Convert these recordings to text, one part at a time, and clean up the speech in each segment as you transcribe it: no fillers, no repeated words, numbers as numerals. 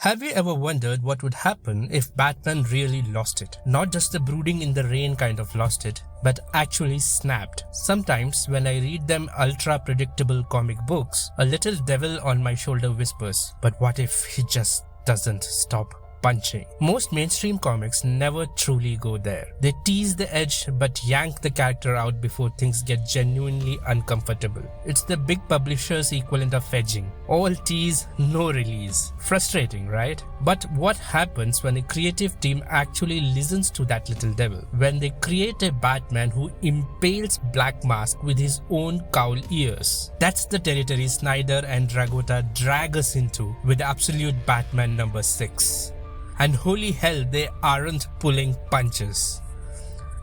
Have you ever wondered what would happen if Batman really lost it? Not just the brooding in the rain kind of lost it, but actually snapped. Sometimes when I read them ultra predictable comic books, a little devil on my shoulder whispers, but what if he just doesn't stop punching? Most mainstream comics never truly go there. They tease the edge but yank the character out before things get genuinely uncomfortable. It's the big publisher's equivalent of edging. All tease, no release. Frustrating, right? But what happens when a creative team actually listens to that little devil? When they create a Batman who impales Black Mask with his own cowl ears. That's the territory Snyder and Dragotta drag us into with Absolute Batman number 6. And holy hell, they aren't pulling punches.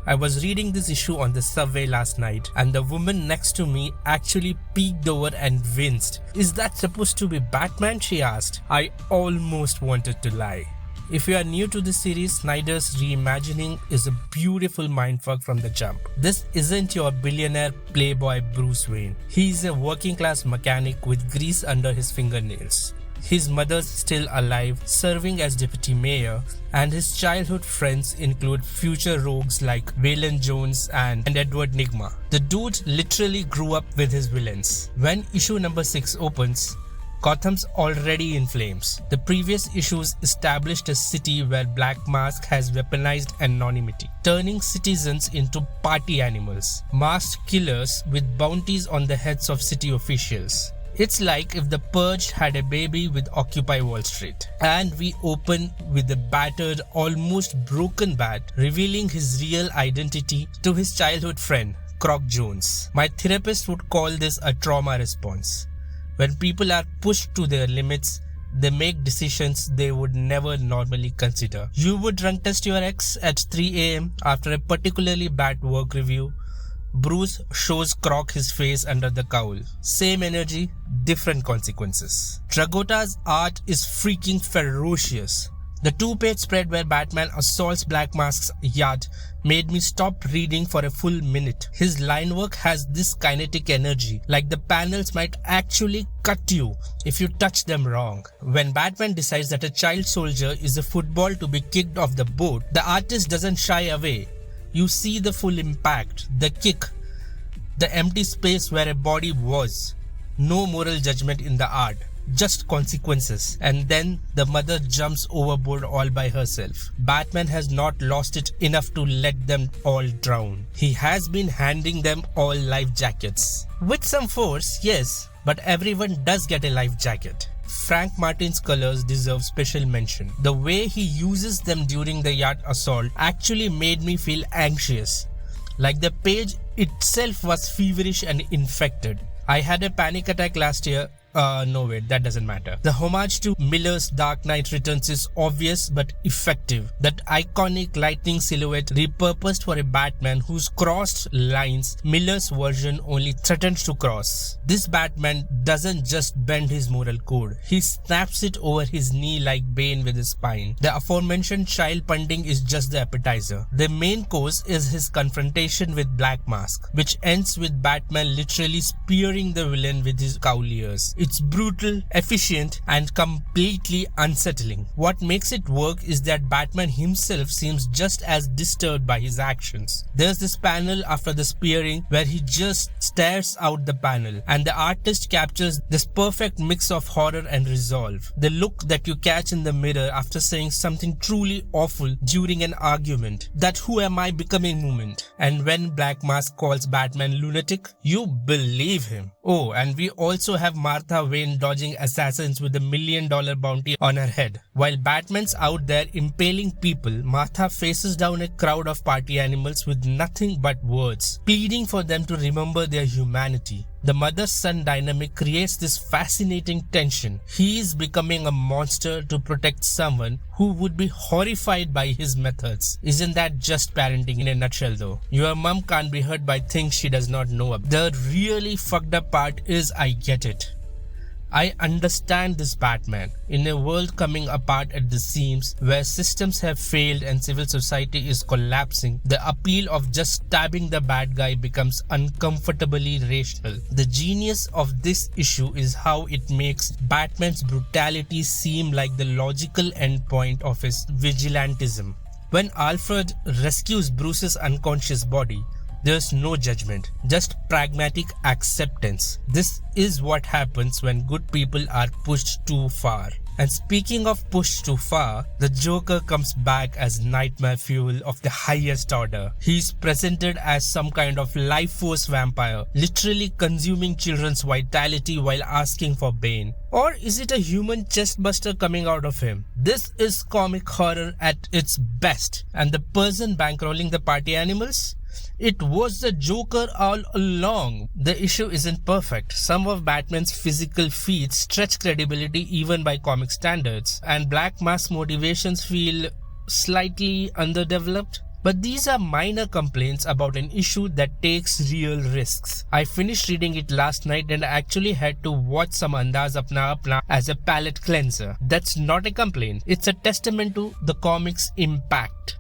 I was reading this issue on the subway last night and the woman next to me actually peeked over and winced. "Is that supposed to be Batman?" she asked. I almost wanted to lie. If you are new to this series, Snyder's reimagining is a beautiful mindfuck from the jump. This isn't your billionaire playboy Bruce Wayne. He's a working class mechanic with grease under his fingernails. His mother's still alive, serving as deputy mayor, and his childhood friends include future rogues like Waylon Jones and Edward Nygma. The dude literally grew up with his villains. When issue number 6 opens, Gotham's already in flames. The previous issues established a city where Black Mask has weaponized anonymity, turning citizens into party animals, masked killers with bounties on the heads of city officials. It's like if the Purge had a baby with Occupy Wall Street. And we open with a battered, almost broken Bat revealing his real identity to his childhood friend, Croc Jones. My therapist would call this a trauma response. When people are pushed to their limits, they make decisions they would never normally consider. You would drunk test your ex at 3 AM after a particularly bad work review. Bruce shows Croc his face under the cowl. Same energy, different consequences. Dragotta's art is freaking ferocious. The 2-page spread where Batman assaults Black Mask's yacht made me stop reading for a full minute. His line work has this kinetic energy, like the panels might actually cut you if you touch them wrong. When Batman decides that a child soldier is a football to be kicked off the boat, the artist doesn't shy away. You see the full impact, the kick, the empty space where a body was. No moral judgment in the art, just consequences. And then the mother jumps overboard all by herself. Batman has not lost it enough to let them all drown. He has been handing them all life jackets. With some force, yes, but everyone does get a life jacket. Frank Martin's colors deserve special mention. The way he uses them during the yacht assault actually made me feel anxious. Like the page itself was feverish and infected. I had a panic attack last year. No wait, that doesn't matter. The homage to Miller's Dark Knight Returns is obvious but effective. That iconic lightning silhouette repurposed for a Batman whose crossed lines Miller's version only threatens to cross. This Batman doesn't just bend his moral code, he snaps it over his knee like Bane with his spine. The aforementioned child punting is just the appetizer. The main course is his confrontation with Black Mask, which ends with Batman literally spearing the villain with his cowl ears. It's brutal, efficient, and completely unsettling. What makes it work is that Batman himself seems just as disturbed by his actions. There's this panel after the spearing where he just stares out the panel, and the artist captures this perfect mix of horror and resolve. The look that you catch in the mirror after saying something truly awful during an argument. That "who am I becoming" moment. And when Black Mask calls Batman lunatic, you believe him. Oh, and we also have Martha Wayne dodging assassins with $1 million bounty on her head. While Batman's out there impaling people, Martha faces down a crowd of party animals with nothing but words, pleading for them to remember their humanity. The mother-son dynamic creates this fascinating tension. He is becoming a monster to protect someone who would be horrified by his methods. Isn't that just parenting in a nutshell though? Your mom can't be hurt by things she does not know about. The really fucked up part is I get it. I understand this Batman. In a world coming apart at the seams, where systems have failed and civil society is collapsing, the appeal of just stabbing the bad guy becomes uncomfortably rational. The genius of this issue is how it makes Batman's brutality seem like the logical endpoint of his vigilantism. When Alfred rescues Bruce's unconscious body, there's no judgment, just pragmatic acceptance. This is what happens when good people are pushed too far. And speaking of pushed too far, the Joker comes back as nightmare fuel of the highest order. He's presented as some kind of life force vampire, literally consuming children's vitality while asking for Bane. Or is it a human chestbuster coming out of him? This is comic horror at its best. And the person bankrolling the party animals? It was the Joker all along. The issue isn't perfect. Some of Batman's physical feats stretch credibility even by comic standards, and Black Mask's motivations feel slightly underdeveloped. But these are minor complaints about an issue that takes real risks. I finished reading it last night and actually had to watch some Andaz Apna Apna as a palate cleanser. That's not a complaint. It's a testament to the comic's impact.